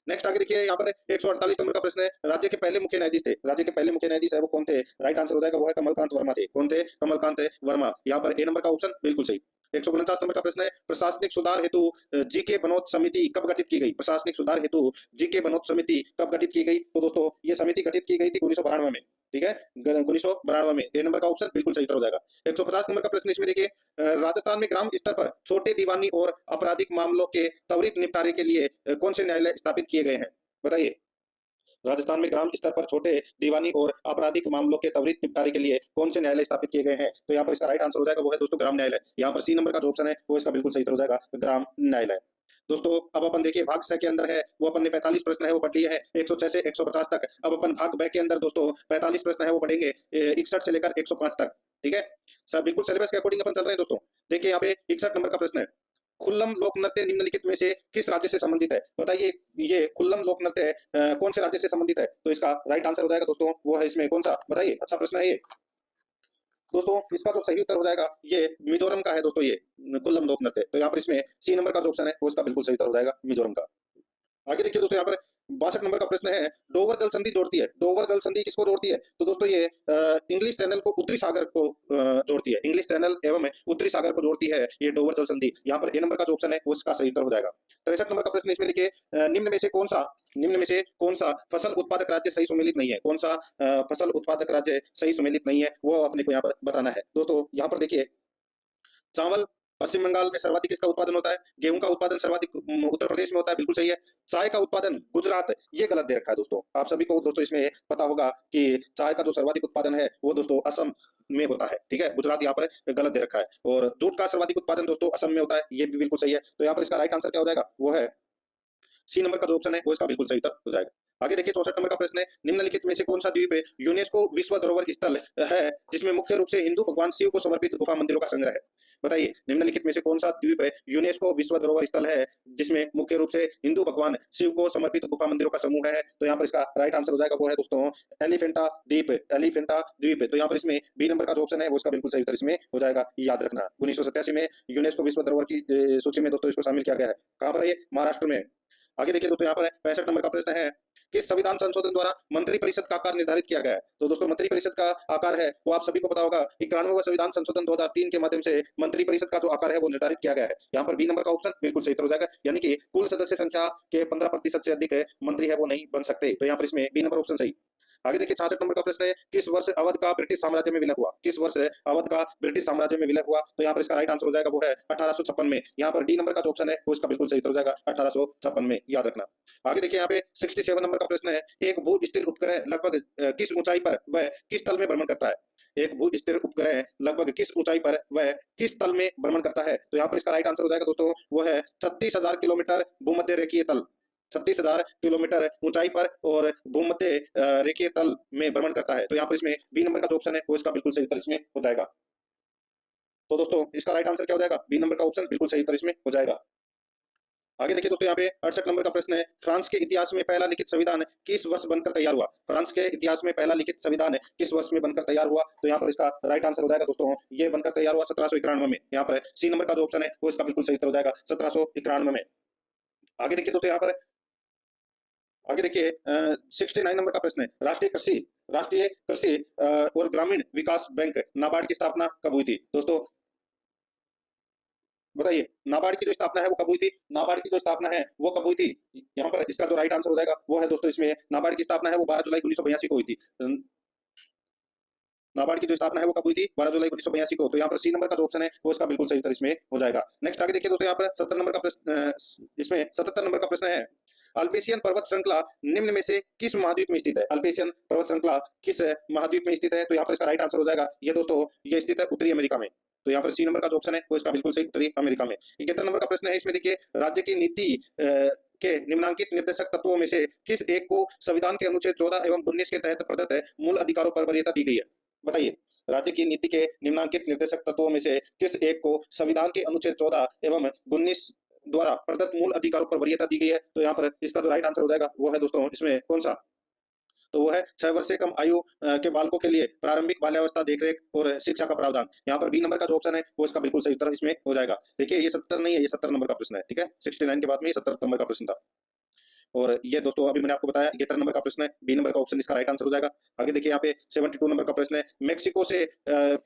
नेक्स्ट आगे देखिए यहाँ पर 148 नंबर का प्रश्न है, राज्य के पहले मुख्य न्यायाधीश थे, राज्य के पहले मुख्य न्यायाधीश है वो कौन थे, राइट आंसर हो जाएगा वो है कमलकांत वर्मा थे, कौन थे, कमलकांत वर्मा, यहाँ पर ए नंबर का ऑप्शन बिल्कुल सही। 149 नंबर का प्रश्न है, प्रशासनिक सुधार हेतु जीके बनोत समिति कब गठित की गई, प्रशासनिक सुधार हेतु जीके बनोत समिति कब गठित की गई, तो दोस्तों ये समिति गठित की गई थी 1992 में, ठीक है, 1992 में, ए नंबर का ऑप्शन बिल्कुल सही हो जाएगा। 150 नंबर का प्रश्न इसमें देखिए, राजस्थान में ग्राम स्तर पर छोटे दीवानी और आपराधिक मामलों के त्वरित निपटारे के लिए कौन से न्यायालय स्थापित किए गए हैं, बताइए राजस्थान में ग्राम स्तर पर छोटे दीवानी और आपराधिक मामलों के त्वरित निपटारे के लिए कौन से न्यायालय स्थापित किए गए हैं, तो यहाँ पर इसका राइट आंसर हो जाएगा वो है दोस्तों ग्राम न्यायालय, यहाँ पर सी नंबर का जो ऑप्शन है वो इसका बिल्कुल सही हो जाएगा, ग्राम न्यायालय। दोस्तों अब अपन देखिए भाग स के अंदर है वो अपन ने 45 प्रश्न है वो पढ़ लिए हैं 106 से 150 तक। अब अपन भाग ब के अंदर दोस्तों 45 प्रश्न है वो पढ़ेंगे 61 से लेकर 105 तक, ठीक है, सब बिल्कुल सिलेबस के अकॉर्डिंग अपन चल रहे हैं दोस्तों। देखिए यहाँ पे 61 नंबर का प्रश्न है, खुल्लम लोक नृत्य निम्नलिखित में से किस राज्य से संबंधित है, बताइए ये खुल्लम लोक नृत्य कौन से राज्य से संबंधित है, तो इसका राइट आंसर हो जाएगा दोस्तों वो है इसमें कौन सा, बताइए, अच्छा प्रश्न है ये दोस्तों। इसका जो सही उत्तर हो जाएगा ये मिजोरम का है दोस्तों, ये खुल्लम लोक नृत्य, तो यहाँ पर इसमें सी नंबर का जो ऑप्शन है वो इसका बिल्कुल सही उत्तर हो जाएगा मिजोरम का। आगे देखिए दोस्तों यहाँ पर 62 नंबर का प्रश्न है, डोवर जल संधि जोड़ती है, डोवर जल संधि किसको जोड़ती है, तो दोस्तों ये इंग्लिश चैनल को उत्तरी सागर को जोड़ती है, इंग्लिश चैनल एवं उत्तरी सागर को जोड़ती है ये डोवर जल संधि, यहाँ पर ए नंबर का जो ऑप्शन है वो इसका सही उत्तर हो जाएगा। 63 नंबर का प्रश्न इसमें देखिए, निम्न में से कौन सा फसल उत्पादक राज्य सही सुमेलित नहीं है, कौन सा फसल उत्पादक राज्य सही सुमेलित नहीं है वो अपने को यहाँ पर बताना है। दोस्तों यहाँ पर देखिए चावल पश्चिम बंगाल में सर्वाधिक किसका उत्पादन होता है, गेहूं का उत्पादन सर्वाधिक उत्तर प्रदेश में होता है, बिल्कुल सही है। चाय का उत्पादन गुजरात, ये गलत दे रखा है दोस्तों, आप सभी को दोस्तों इसमें पता होगा कि चाय का जो सर्वाधिक उत्पादन है वो दोस्तों असम में होता है, ठीक है, गुजरात यहाँ पर गलत दे रखा है। और जूट का सर्वाधिक उत्पादन दोस्तों असम में होता है, ये भी बिल्कुल सही है, तो यहाँ पर इसका राइट आंसर क्या हो जाएगा वो है सी नंबर का जो ऑप्शन है वो इसका बिल्कुल सही उत्तर हो जाएगा। आगे देखिए 64 नंबर का प्रश्न है, निम्नलिखित में से कौन सा द्वीप यूनेस्को विश्व धरोहर स्थल है जिसमें मुख्य रूप से हिंदू भगवान शिव को समर्पित गुफा मंदिरों का संग्रह है, बताइए निम्नलिखित में से कौन सा द्वीप है यूनेस्को विश्व धरोहर स्थल है जिसमें मुख्य रूप से हिंदू भगवान शिव को समर्पित गुफा मंदिरों का समूह है? तो यहाँ पर इसका राइट आंसर हो जाएगा वो है दोस्तों एलिफेंटा द्वीप। एलिफेंटा द्वीप। तो यहाँ पर इसमें बी नंबर का जो ऑप्शन है वो इसका बिल्कुल सही उत्तर इसमें हो जाएगा, याद रखना। 1987 में यूनेस्को विश्व धरोहर की सूची में दोस्तों इसको शामिल किया गया है। कहाँ पर है ये? महाराष्ट्र में। आगे देखिए दोस्तों यहाँ पर 65 नंबर का प्रश्न है किस संविधान संशोधन द्वारा मंत्रिपरिषद का आकार निर्धारित किया गया है? तो दोस्तों मंत्रिपरिषद का आकार है वो आप सभी को पता होगा 91वां संविधान संशोधन 2003 के माध्यम से मंत्रिपरिषद का जो आकार है वो निर्धारित किया गया है। यहाँ पर बी नंबर का ऑप्शन बिल्कुल सही उत्तर हो जाएगा, यानी कि कुल सदस्य संख्या के 15% से अधिक मंत्री है वो नहीं बन सकते। तो यहाँ पर इसमें बी नंबर ऑप्शन सही। आगे देखिए 66 नंबर का प्रश्न है किस वर्ष अवध का ब्रिटिश साम्राज्य में विलय हुआ? किस वर्ष अवध का ब्रिटिश साम्राज्य में विलय हुआ? तो यहाँ पर इसका राइट आंसर हो जाएगा वो है 1856 में। यहाँ पर डी नंबर का जो ऑप्शन है वो इसका बिल्कुल सही उत्तर हो जाएगा 1856 में, याद रखना। आगे देखिए यहाँ पे 67 नंबर का प्रश्न है एक भू स्थिर उपग्रह लगभग किस ऊंचाई पर वह किस तल में भ्रमण करता है? एक भू स्थिर उपग्रह लगभग किस ऊंचाई पर वह किस तल में भ्रमण करता है? तो यहाँ पर इसका राइट आंसर हो जाएगा दोस्तों वो है 36,000 किलोमीटर भूमध्य रेखीय तल। 36,000 किलोमीटर ऊंचाई पर और भूमध्य रेखीय तल में भ्रमण करता है। तो यहाँ पर इसमें बी नंबर का जो ऑप्शन है वो इसका बिल्कुल सही उत्तर इसमें हो जाएगा। तो दोस्तों इसका राइट आंसर क्या हो जाएगा? बी नंबर का ऑप्शन बिल्कुल सही उत्तर इसमें हो जाएगा। आगे देखिए दोस्तों यहाँ पे 68 नंबर का प्रश्न है फ्रांस के इतिहास में पहला लिखित संविधान किस वर्ष बनकर तैयार हुआ? फ्रांस के इतिहास में पहला लिखित संविधान किस वर्ष में बनकर तैयार हुआ? तो यहाँ पर इसका राइट आंसर हो जाएगा दोस्तों ये बनकर तैयार हुआ 1791 में। यहाँ पर सी नंबर का जो ऑप्शन है वो इसका बिल्कुल सही उत्तर हो जाएगा 1791 में। आगे देखिए दोस्तों यहाँ पर आगे देखिए 69 नंबर का प्रश्न है राष्ट्रीय कृषि और ग्रामीण विकास बैंक नाबार्ड की स्थापना कब हुई थी? दोस्तों बताइए नाबार्ड की जो स्थापना है वो कब हुई थी? नाबार्ड की जो स्थापना है वो कब हुई थी? यहाँ पर इसका जो राइट आंसर हो जाएगा वो है दोस्तों इसमें नाबार्ड की स्थापना है वो 12 जुलाई 1982 को हुई थी। नाबार्ड की जो स्थापना है वो कब हुई थी? 12 जुलाई 1982 को। तो यहाँ पर सी नंबर का जो ऑप्शन है वो इसका बिल्कुल सही उत्तर इसमें हो जाएगा। नेक्स्ट आगे देखिए दोस्तों यहाँ पर 70 नंबर का प्रश्न इसमें 77 नंबर का प्रश्न है अल्पेशियन पर्वत श्रृंखला निम्न में से किस महाद्वीप में स्थित है? अल्पेशियन पर्वत श्रृंखला किस महाद्वीप में स्थित है? तो यहाँ पर इसका राइट आंसर हो जाएगा ये दोस्तों ये स्थित है उत्तरी अमेरिका में। तो यहाँ पर सी नंबर का जो ऑप्शन है वो इसका बिल्कुल सही उत्तरी अमेरिका में। 71 नंबर का प्रश्न है इसमें देखिए राज्य की नीति के निम्नांकित निर्देशक तत्वों में से किस एक को संविधान के अनुच्छेद 14 एवं 19 के तहत प्रदत्त मूल अधिकारों पर वरीयता दी गई है? बताइए राज्य की नीति के निम्नांकित निर्देशक तत्वों में से किस एक को संविधान के अनुच्छेद 14 एवं 19 द्वारा प्रदत्त मूल अधिकारों पर वरीयता दी गई है? तो यहाँ पर इसका जो राइट आंसर हो जाएगा वो है दोस्तों इसमें कौन सा? तो वो है 6 वर्ष से कम आयु के बालकों के लिए प्रारंभिक बाल्यावस्था देखरेख और शिक्षा का प्रावधान। यहाँ पर बी नंबर का जो ऑप्शन है वो इसका बिल्कुल सही उत्तर इसमें हो जाएगा। देखिए ये 70 नहीं है, ये 70 नंबर का प्रश्न है, ठीक है। 69 के बाद में ये 70 नंबर का प्रश्न था। और ये दोस्तों अभी मैंने आपको बताया 71 नंबर का प्रश्न है, बी नंबर का ऑप्शन इसका राइट आंसर हो जाएगा। आगे देखिए यहाँ पे 72 नंबर का प्रश्न है मेक्सिको से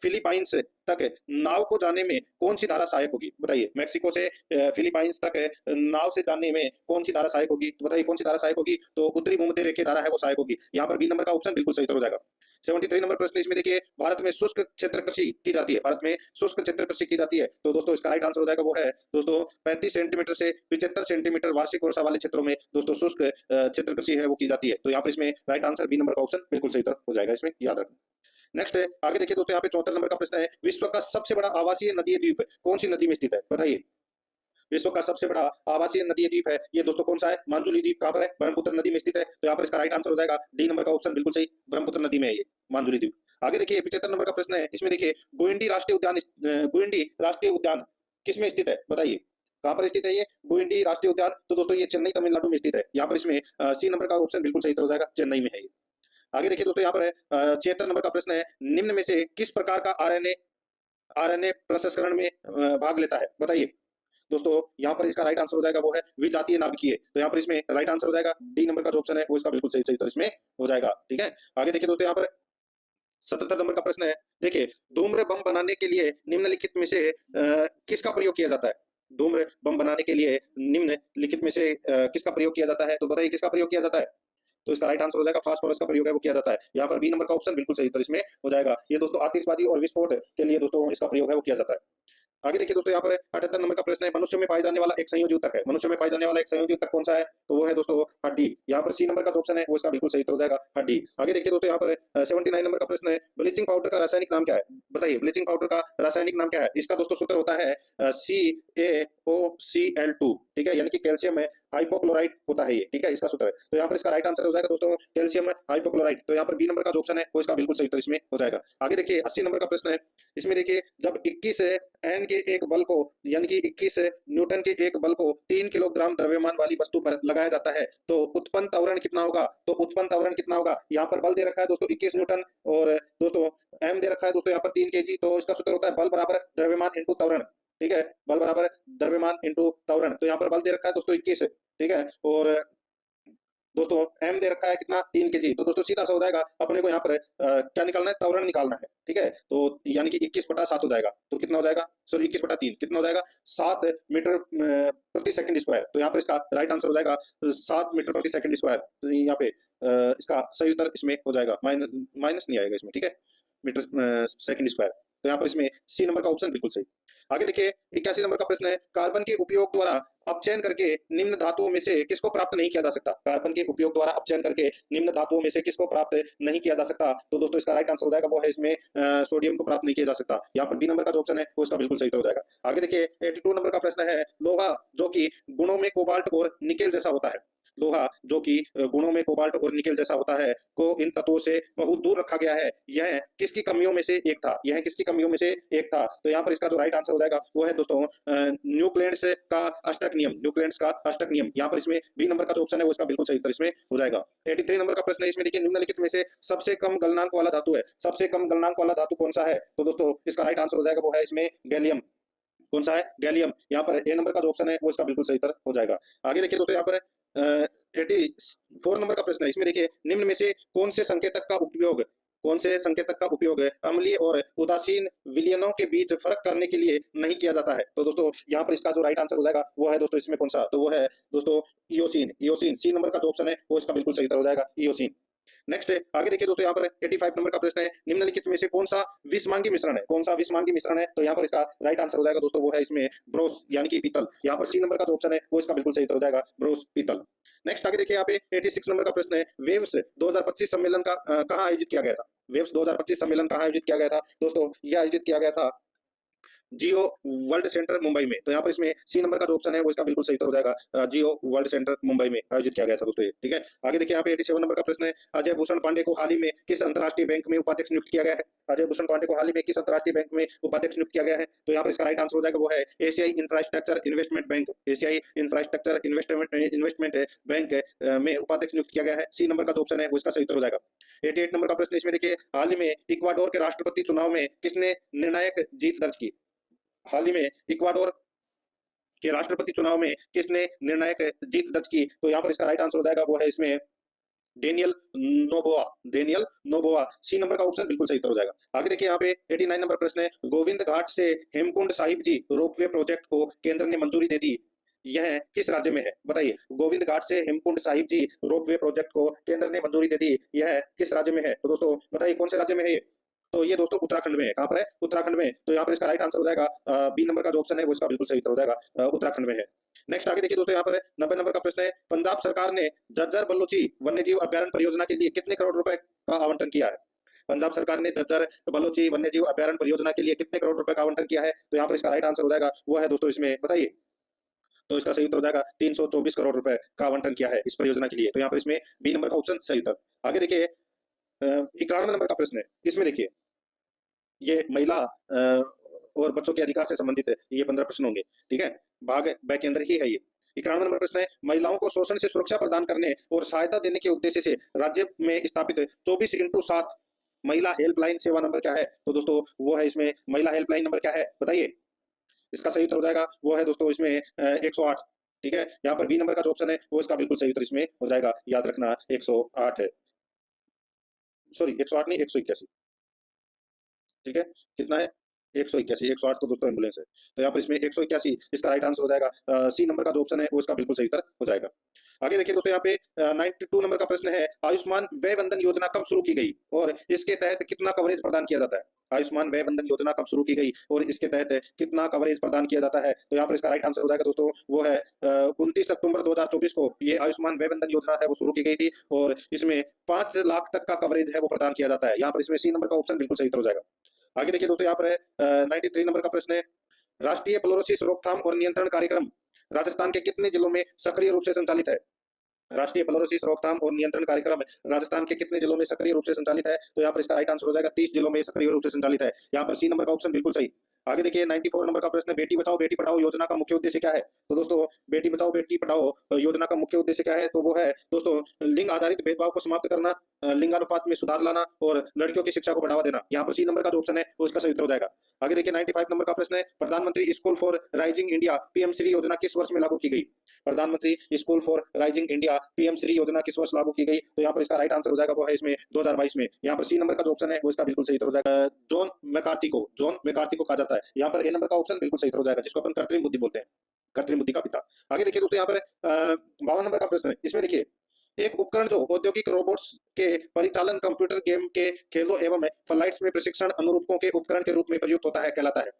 फिलीपाइंस तक नाव को जाने में कौन सी धारा सहायक होगी? बताइए मेक्सिको से फिलीपाइंस तक नाव से जाने में कौन सी धारा सहायक होगी? तो बताइए कौन सी धारा सहायक होगी? तो उत्तरी भूमध्य रेखीय धारा है वो सहायक होगी। यहाँ पर बी नंबर का ऑप्शन बिल्कुल सही उत्तर हो जाएगा। 73 नंबर प्रश्न इसमें देखिए भारत में शुष्क क्षेत्र कृषि की जाती है, भारत में शुष्क क्षेत्र कृषि की जाती है। तो दोस्तों इसका राइट आंसर हो जाएगा वो है दोस्तों 35 सेंटीमीटर से 75 सेंटीमीटर वार्षिक वर्षा वाले क्षेत्रों में दोस्तों शुष्क क्षेत्र कृषि है वो की जाती है। तो यहाँ पर इसमें राइट आंसर बी नंबर का ऑप्शन बिल्कुल सही उत्तर हो जाएगा, इसमें याद रखना। नेक्स्ट है आगे देखिए दोस्तों यहाँ पे 74 नंबर का प्रश्न है विश्व का सबसे बड़ा आवासीय नदीय द्वीप कौन सी नदी में स्थित है? बताइए विश्व का सबसे बड़ा आवासीय नदीय द्वीप है ये दोस्तों कौन सा है? मांजुली द्वीप। कहाँ पर है? ब्रह्मपुत्र नदी में स्थित है। तो यहाँ पर इसका राइट आंसर हो जाएगा डी नंबर का ऑप्शन बिल्कुल सही, ब्रह्मपुत्र नदी में है ये मांजुली द्वीप। आगे देखिए 75 नंबर का प्रश्न है इसमें देखिए गोइंडी राष्ट्रीय उद्यान किसमें स्थित है? बताइए कहाँ पर स्थित है ये गोइंडी राष्ट्रीय उद्यान? तो दोस्तों ये चेन्नई तमिलनाडु में स्थित है। यहाँ पर इसमें सी नंबर का ऑप्शन बिल्कुल सही हो जाएगा, चेन्नई में है ये। आगे देखिए दोस्तों यहाँ पर 76 नंबर का प्रश्न है निम्न में से किस प्रकार का आरएनए प्रसंस्करण में भाग लेता है? बताइए दोस्तों यहाँ पर इसका राइट आंसर हो जाएगा वो है विजातीय नाभिकीय। तो यहाँ पर इसमें राइट आंसर हो जाएगा डी नंबर का जो ऑप्शन है वो इसका बिल्कुल सही सही इसमें हो जाएगा, ठीक है। आगे देखिए दोस्तों यहाँ पर 77 नंबर का प्रश्न है देखिए धूम्र बम बनाने के लिए निम्नलिखित में से किसका प्रयोग किया जाता है? धूम्र बम बनाने के लिए निम्नलिखित में से किसका प्रयोग किया जाता है? तो बताइए किसका प्रयोग किया जाता है? तो इसका राइट आंसर हो जाएगा फास्फोरस का प्रयोग है वो किया जाता है। यहाँ पर बी नंबर का ऑप्शन बिल्कुल सही उत्तर इसमें हो जाएगा। ये दोस्तों आतिशबाजी और विस्फोट के लिए दोस्तों इसका प्रयोग है वो किया जाता है। आगे देखिए दोस्तों यहाँ पर 78 नंबर का प्रश्न है मनुष्य में पाए जाने वाला एक संयोजी ऊतक है, मनुष्य में पाए जाने वाला एक संयोजी ऊतक कौन सा है? तो वो है दोस्तों हड्डी। यहाँ पर सी नंबर का ऑप्शन है वो इसका बिल्कुल सही उत्तर हो जाएगा हड्डी। आगे देखिए दोस्तों यहाँ पर 79 नंबर का प्रश्न है ब्लीचिंग पाउडर का रासायनिक नाम क्या है? बताइए ब्लीचिंग पाउडर का रासायनिक नाम क्या है? इसका दोस्तों सूत्र होता है CaOCl2, ठीक है, यानी कि कैल्शियम हाइपोक्लोराइड होता है ये, ठीक है, इसका सूत्र है। तो यहाँ पर इसका राइट आंसर हो जाएगा दोस्तों कैल्शियम हाइपोक्लोराइड। तो यहाँ पर बी नंबर का जो ऑप्शन है वो इसका बिल्कुल सही उत्तर इसमें हो जाएगा। आगे देखिए 80 नंबर का प्रश्न है इसमें देखिए जब 21 एन के एक बल को यानी कि 21 न्यूटन के एक बल को 3 किलोग्राम द्रव्यमान वाली वस्तु पर लगाया जाता है तो उत्पन्न त्वरण कितना होगा? तो उत्पन्न त्वरण कितना होगा? यहाँ पर बल दे रखा है दोस्तों 21 न्यूटन और दोस्तों एम दे रखा है दोस्तों यहाँ पर 3 केजी। तो इसका सूत्र होता है बल बराबर द्रव्यमान इंटू त्वरण। ठीक है, बल बराबर द्रव्यमान इंटू त्वरण। तो यहाँ पर बल दे रखा है दोस्तों 21। ठीक है, और दोस्तों एम दे रखा है कितना 3 केजी। तो दोस्तों सीधा सा हो जाएगा अपने को यहाँ पर क्या निकालना है? त्वरण निकालना है। ठीक है, तो यानी कि 21/7 हो जाएगा। तो कितना हो जाएगा? सॉरी 21/3 कितना हो जाएगा? 7 मीटर प्रति सेकंड स्क्वायर। तो यहाँ पर इसका राइट आंसर हो जाएगा 7 मीटर प्रति सेकंड स्क्वायर। तो यहाँ पे इसका सही उत्तर इसमें हो जाएगा, माइनस नहीं आएगा इसमें। ठीक है, मीटर सेकंड स्क्वायर। तो यहाँ पर इसमें सी नंबर का ऑप्शन बिल्कुल सही। आगे देखिए 81 नंबर का प्रश्न है, कार्बन के उपयोग द्वारा अपचयन करके निम्न धातुओं में से किसको प्राप्त नहीं किया जा सकता? कार्बन के उपयोग द्वारा अपचयन करके निम्न धातुओं में से किसको प्राप्त नहीं किया जा सकता? तो दोस्तों इसका राइट आंसर हो जाएगा वो है इसमें सोडियम को प्राप्त नहीं किया जा सकता। यहाँ पर बी नंबर का जो ऑप्शन है वो इसका बिल्कुल सही हो जाएगा। आगे देखिए 82 नंबर का प्रश्न है, लोहा जो कि गुणों में कोबाल्ट और निकेल जैसा होता है, लोहा जो कि गुणों में कोबाल्ट और निकेल जैसा होता है को इन तत्वों से बहुत दूर रखा गया है, यह किसकी कमियों में से एक था? यह किसकी कमियों में से एक था? तो यहाँ पर इसका जो राइट आंसर हो जाएगा वो है दोस्तों न्यूक्लियेंट्स का अष्टक नियम। न्यूक्लियेंट्स का अष्टक नियम। यहाँ पर इसमें बी नंबर का जो ऑप्शन है वो इसका बिल्कुल सही उत्तर इसमें हो जाएगा। 83 नंबर का प्रश्न है, इसमें देखिए निम्नलिखित में से सबसे कम गलनांक वाला धातु है, सबसे कम गलनांक वाला धातु कौन सा है? तो दोस्तों इसका राइट आंसर हो जाएगा वो है इसमें गैलियम। कौन सा है? गैलियम। यहाँ पर ए नंबर का जो ऑप्शन है वो इसका बिल्कुल सही उत्तर हो जाएगा। आगे देखिए दोस्तों यहाँ पर 84 नंबर का प्रश्न है, इसमें देखिए निम्न में से कौन से संकेतक का उपयोग, कौन से संकेतक का उपयोग अम्लीय और उदासीन विलयनों के बीच फर्क करने के लिए नहीं किया जाता है? तो दोस्तों यहाँ पर इसका जो राइट आंसर हो जाएगा वो है दोस्तों इसमें कौन सा? तो वो है दोस्तों इयोसिन। इयोसिन सी नंबर का जो ऑप्शन है वो इसका बिल्कुल सही उत्तर हो जाएगा, इयोसिन। नेक्स्ट आगे देखिए दोस्तों यहाँ पर 85 नंबर का प्रश्न है, निम्नलिखित में से कौन सा विषमांगी मिश्रण है? कौन सा विषमांगी मिश्रण है? तो यहाँ पर इसका राइट आंसर हो जाएगा दोस्तों वो है इसमें ब्रोस यानी कि पीतल। यहाँ पर सी नंबर का जो ऑप्शन है वो इसका बिल्कुल सही उत्तर हो जाएगा, ब्रोस पीतल। नेक्स्ट आगे देखिए यहाँ पे 86 नंबर का प्रश्न है, वेव्स 2025 सम्मेलन का कहाँ आयोजित किया गया था? वेव्स 2025 सम्मेलन कहाँ आयोजित किया गया था? दोस्तों यह आयोजित किया गया था जियो वर्ल्ड सेंटर मुंबई में। तो यहाँ पर इसमें सी नंबर का जो ऑप्शन है वो इसका बिल्कुल सही उत्तर हो जाएगा, जियो वर्ल्ड सेंटर मुंबई में आयोजित किया गया था दोस्तों ये। ठीक है, आगे देखिए यहाँ पे 87 नंबर का प्रश्न है, अजय भूषण पांडे को हाल ही में किस अंतरराष्ट्रीय बैंक में उपाध्यक्ष नियुक्त किया गया है? अजय भूषण पांडे को हाल ही में किस अंतरराष्ट्रीय बैंक में उपाध्यक्ष नियुक्त किया गया है? तो यहाँ पर इसका राइट आंसर हो जाएगा वो है एशियाई इंफ्रास्ट्रक्चर इन्वेस्टमेंट बैंक। एशियाई इंफ्रास्ट्रक्चर इन्वेस्टमेंट बैंक में उपाध्यक्ष नियुक्त किया गया है। सी नंबर का जो ऑप्शन है वो इसका सही उत्तर हो जाएगा। 88 नंबर का प्रश्न, इसमें देखिए हाल ही में इक्वाडोर के राष्ट्रपति चुनाव में किसने निर्णायक जीत दर्ज की? हाल ही में इक्वाडोर के राष्ट्रपति चुनाव में किसने निर्णायक जीत दर्ज की? तो यहाँ पर इसका राइट आंसर हो जाएगा वो है इसमें Daniel Noboa. Daniel Noboa C number का ऑप्शन बिल्कुल सही उत्तर हो जाएगा। आगे देखिए यहाँ पे 89 नंबर प्रश्न है, गोविंद घाट से हेमकुंड साहिब जी रोपवे प्रोजेक्ट को केंद्र ने मंजूरी दे दी, यह किस राज्य में है? बताइए, गोविंद घाट से हेमकुंड साहिब जी रोपवे प्रोजेक्ट को केंद्र ने मंजूरी दे दी, यह किस राज्य में है? तो दोस्तों बताइए कौन से राज्य में है ये? तो ये दोस्तों उत्तराखंड में है। कहाँ पर है? उत्तराखंड में। तो यहाँ पर इसका राइट आंसर हो जाएगा बी नंबर का जो ऑप्शन है वो इसका बिल्कुल सही उत्तर हो जाएगा, उत्तराखंड में है। नेक्स्ट आगे देखिए दोस्तों यहाँ पर 90 नंबर का प्रश्न है, पंजाब सरकार ने झज्जर बलोची वन्यजीव अभ्यारण्य परियोजना के लिए कितने करोड़ रुपए का आवंटन किया है? पंजाब सरकार ने झज्जर बलोची वन्यजीव अभ्यारण्य परियोजना के लिए कितने करोड़ रुपए का आवंटन किया है? तो यहाँ पर इसका राइट आंसर हो जाएगा वो है दोस्तों इसमें, बताइए। तो इसका सही उत्तर हो जाएगा 324 करोड़ रुपए का आवंटन किया है इस परियोजना के लिए। तो यहाँ पर इसमें बी नंबर का ऑप्शन सही उत्तर। आगे देखिए 91 नंबर का प्रश्न है, इसमें देखिए ये महिला और बच्चों के अधिकार से संबंधित है, ये 15 प्रश्न होंगे। ठीक है, भाग ब के अंदर ही है ये। 91 नंबर प्रश्न है, महिलाओं को शोषण से सुरक्षा प्रदान करने और सहायता देने के उद्देश्य से राज्य में स्थापित 24x7 महिला हेल्पलाइन सेवा नंबर क्या है? तो दोस्तों वो है इसमें महिला हेल्पलाइन नंबर क्या है? बताइए। इसका सही उत्तर हो जाएगा वो है दोस्तों इसमें 108। ठीक है, यहाँ पर बी नंबर का जो ऑप्शन है वो इसका बिल्कुल सही उत्तर इसमें हो जाएगा, याद रखना 108 है। सॉरी 108 नहीं, 181। ठीक है, कितना है? 181। 108 तो दोस्तों एम्बुलेंस है। तो यहाँ पर इसमें 181 इसका राइट आंसर हो जाएगा, सी नंबर का जो ऑप्शन है वो इसका बिल्कुल सही उत्तर हो जाएगा। आगे देखिए दोस्तों यहाँ पे 92 नंबर का प्रश्न है, आयुष्मान वय वंदन योजना कब शुरू की गई और इसके तहत कितना कवरेज प्रदान किया जाता है? आयुष्मान वय वंदन योजना कब शुरू की गई और इसके तहत कितना कवरेज प्रदान किया जाता है? तो यहाँ पर इसका राइट आंसर हो जाएगा दोस्तों वो है 29 अक्टूबर 2024 को ये आयुष्मान वय वंदन योजना है वो शुरू की गई थी और इसमें 5 लाख तक का कवरेज है वो प्रदान किया जाता है। यहाँ पर इसमें सी नंबर का ऑप्शन बिल्कुल सही उत्तर हो जाएगा। आगे देखिए दोस्तों यहाँ पर 93 नंबर का प्रश्न है, राष्ट्रीय फ्लोरोसिस रोकथाम और नियंत्रण कार्यक्रम राजस्थान के कितने जिलों में सक्रिय रूप से संचालित है? राष्ट्रीय फ्लोरोसिस रोकथाम और नियंत्रण कार्यक्रम राजस्थान के कितने जिलों में सक्रिय रूप से संचालित है? तो यहाँ पर इसका राइट आंसर हो जाएगा 30 जिलों में सक्रिय रूप से संचालित है। यहाँ पर सी नंबर का ऑप्शन बिल्कुल सही। आगे देखिए 94 नंबर का प्रश्न है, बेटी बचाओ बेटी पढ़ाओ योजना का मुख्य उद्देश्य क्या है? तो दोस्तों बेटी बचाओ बेटी पढ़ाओ योजना का मुख्य उद्देश्य क्या है? तो वो है दोस्तों लिंग आधारित भेदभाव को समाप्त करना, लिंगानुपात में सुधार लाना और लड़कियों की शिक्षा को बढ़ावा देना। यहाँ पर सी नंबर का जो ऑप्शन है वो इसका सही उत्तर हो जाएगा। आगे देखिए 95 नंबर का प्रश्न है, प्रधानमंत्री school for rising India PM Shri योजना किस वर्ष में लागू की गई? प्रधानमंत्री school for rising India PM Shri योजना किस वर्ष लागू की गई? तो यहाँ पर इसका राइट आंसर हो जाएगा वो है इसमें 2022 में। यहाँ पर सी नंबर का जो ऑप्शन है वो इसका बिल्कुल सही उत्तर हो जाएगा। जॉन मैकार्थी को कहा जाता है। यहाँ पर ए नंबर का ऑप्शन बिल्कुल सही उत्तर हो जाएगा, जिसको अपन कृत्रिम बुद्धि बोलते हैं, कृत्रिम बुद्धि का पिता। आगे देखिए दोस्तों यहाँ पर 52 नंबर का प्रश्न है, इसमें देखिए एक उपकरण जो औद्योगिक रोबोट्स के परिचालन, कंप्यूटर गेम के खेलों एवं फ्लाइट्स में प्रशिक्षण अनुरूपकों के उपकरण के रूप में प्रयुक्त होता है, कहलाता है।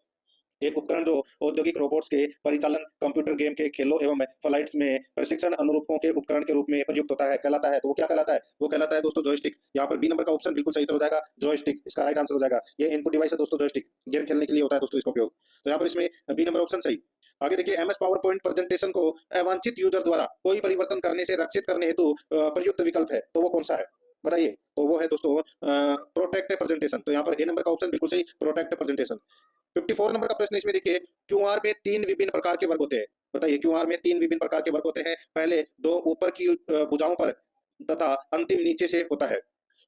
एक उपकरण जो औद्योगिक रोबोट्स के परिचालन, कंप्यूटर गेम के खेलों एवं फ्लाइट्स में प्रशिक्षण अनुरूपकों के उपकरण के रूप में प्रयुक्त होता है, कहलाता है। तो वो क्या कहलाता है? वो कहलाता है दोस्तों जॉयस्टिक। यहाँ पर बी नंबर का ऑप्शन बिल्कुल सही हो जाएगा, जॉयस्टिक इसका राइट आंसर हो जाएगा। ये इनपुट डिवाइस है दोस्तों, जॉयस्टिक गेम खेलने के लिए होता है दोस्तों इसका उपयोग। तो यहाँ पर इसमें बी नंबर ऑप्शन सही। आगे देखिए एमएस पावर पॉइंट प्रेजेंटेशन को अवांछित यूजर द्वारा कोई परिवर्तन करने से रक्षित करने हेतु प्रयुक्त विकल्प है, तो वो कौन सा है बताइए? तो वो है दोस्तों प्रोटेक्ट प्रेजेंटेशन। तो यहाँ पर ए नंबर का ऑप्शन बिल्कुल सही, प्रोटेक्ट प्रेजेंटेशन। 54 नंबर का प्रश्न इसमें देखिए, क्यूआर में 3 विभिन्न प्रकार के वर्ग होते हैं। बताइए क्यूआर में 3 विभिन्न प्रकार के वर्ग होते हैं। पहले 2 ऊपर की भुजाओं पर तथा अंतिम नीचे से होता है।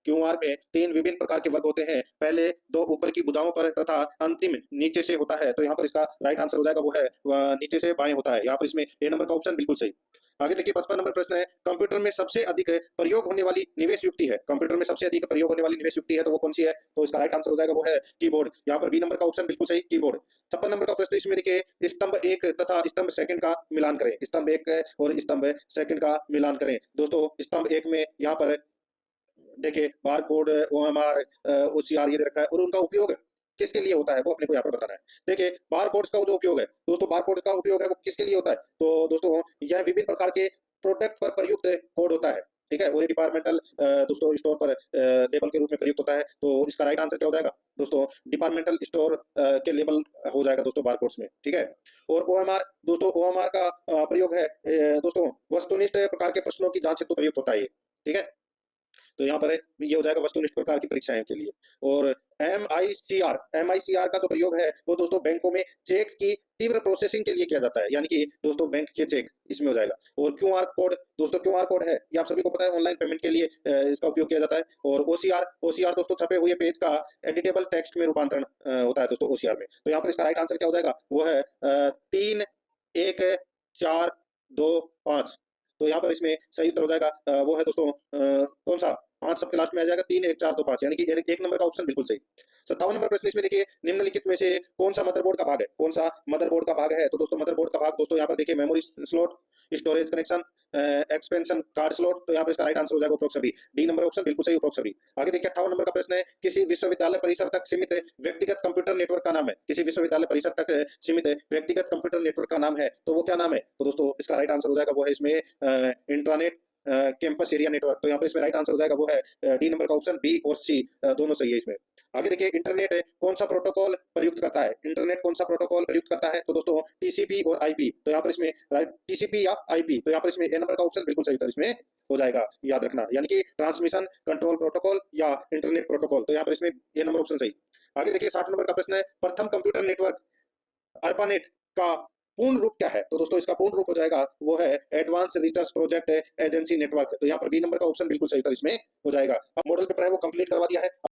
क्यूआर में 3 विभिन्न प्रकार के वर्ग होते हैं। पहले 2 ऊपर की भुजाओं पर तथा अंतिम नीचे से होता है। तो यहाँ पर इसका राइट आंसर हो जाएगा वो है नीचे से बाएं होता है। यहाँ पर इसमें ए नंबर का ऑप्शन बिल्कुल सही। आगे देखिए 55 नंबर प्रश्न है, कंप्यूटर में सबसे अधिक प्रयोग होने वाली निवेश युक्ति है। कंप्यूटर में सबसे अधिक प्रयोग होने वाली निवेश युक्ति है, तो वो कौन सी है? तो इसका राइट आंसर हो जाएगा वो है कीबोर्ड। यहाँ पर बी नंबर का ऑप्शन बिल्कुल सही, कीबोर्ड। 56 नंबर का प्रश्न इसमें देखिए, स्तंभ 1 तथा स्तंभ सेकंड का मिलान करें। स्तंभ 1 और स्तंभ सेकंड का मिलान करें। दोस्तों स्तंभ 1 में यहाँ पर देखिए बारकोड, ओएमआर, ओसीआर ये दे रखा है और उनका उपयोग किसके लिए होता है वो अपने को यहाँ पर बताना है। देखिए बारकोड्स का जो उपयोग है दोस्तों, बारकोड का उपयोग है वो किसके लिए होता है? तो दोस्तों यह विभिन्न प्रकार के प्रोडक्ट पर प्रयुक्त कोड होता है, ठीक है। और ये डिपार्टमेंटल दोस्तों स्टोर पर लेबल के रूप में प्रयुक्त होता है। तो इसका राइट आंसर क्या हो जाएगा दोस्तों? डिपार्टमेंटल स्टोर के लेबल हो जाएगा दोस्तों बारकोड्स में, ठीक है। और ओएमआर दोस्तों, ओएमआर का प्रयोग है दोस्तों वस्तुनिष्ठ प्रकार के प्रश्नों की जांच हेतु प्रयुक्त होता है, ठीक है। तो यहाँ पर ये हो जाएगा वस्तुनिष्ठ प्रकार की परीक्षाएं के लिए। और एमआईसीआर का जो प्रयोग है वो दोस्तों बैंकों में चेक की तीव्र प्रोसेसिंग के लिए किया जाता है, यानी कि दोस्तों बैंक के चेक इसमें हो जाएगा। और क्यूआर कोड दोस्तों, क्यूआर कोड है ये आप सभी को पता है, ऑनलाइन पेमेंट के लिए इसका उपयोग किया जाता है। और ओसीआर दोस्तों छपे हुए पेज का एडिटेबल टेक्स्ट में रूपांतरण होता है दोस्तों ओसीआर में। तो यहाँ पर इसका राइट आंसर क्या हो जाएगा? वो है 3 1 4 2 5। तो यहाँ पर इसमें सही उत्तर हो जाएगा वो है दोस्तों कौन सा? 5 सबके लास्ट में आ जाएगा, 3 1 4 2 5, यानी कि एक नंबर का ऑप्शन बिल्कुल सही। 57 नंबर प्रश्न इसमें देखिए, निम्नलिखित में से कौन सा मदरबोर्ड का भाग है? कौन सा मदरबोर्ड का भाग है? तो दोस्तों मदरबोर्ड का भाग दोस्तों यहाँ पर देखिए memory slot, storage connection, expansion card slot. तो यहाँ पर इसका राइट आंसर हो जाएगा उपरोक्त सभी। डी नंबर ऑप्शन बिल्कुल सही, उपरोक्त सभी। आगे देखिए 58 नंबर का प्रश्न है, किसी विश्वविद्यालय परिसर तक सीमित व्यक्तिगत कंप्यूटर नेटवर्क का नाम है। किसी विश्वविद्यालय परिसर तक सीमित व्यक्तिगत कंप्यूटर नेटवर्क का नाम है, तो वो क्या नाम है? तो दोस्तों इसका राइट आंसर हो जाएगा वो है इसमें इंट्रानेट कैंपस एरिया नेटवर्क। तो यहाँ पर इसमें राइट आंसर हो जाएगा वो है डी नंबर का ऑप्शन, बी और सी दोनों सही है इसमें। आगे देखिए इंटरनेट कौन सा प्रोटोकॉल प्रयुक्त करता है? इंटरनेट कौन सा प्रोटोकॉल प्रयुक्त करता है? तो दोस्तों टीसीपी और आईपी। तो यहाँ पर इसमें टीसीपी या आईपी, तो यहाँ पर इसमें ए नंबर का ऑप्शन बिल्कुल सही था इसमें हो जाएगा, याद रखना, यानी कि ट्रांसमिशन कंट्रोल प्रोटोकॉल या इंटरनेट प्रोटोकॉल। तो यहाँ पर इसमें ए नंबर ऑप्शन सही। आगे देखिए 60 नंबर का प्रश्न है, प्रथम कंप्यूटर नेटवर्क ARPANET का पूर्ण रूप क्या है? तो दोस्तों इसका पूर्ण रूप हो जाएगा वो है advance research project agency network. तो यहाँ पर बी नंबर का ऑप्शन बिल्कुल सही था इसमें हो जाएगा। अब मॉडल पेपर है वो कंप्लीट करवा दिया है।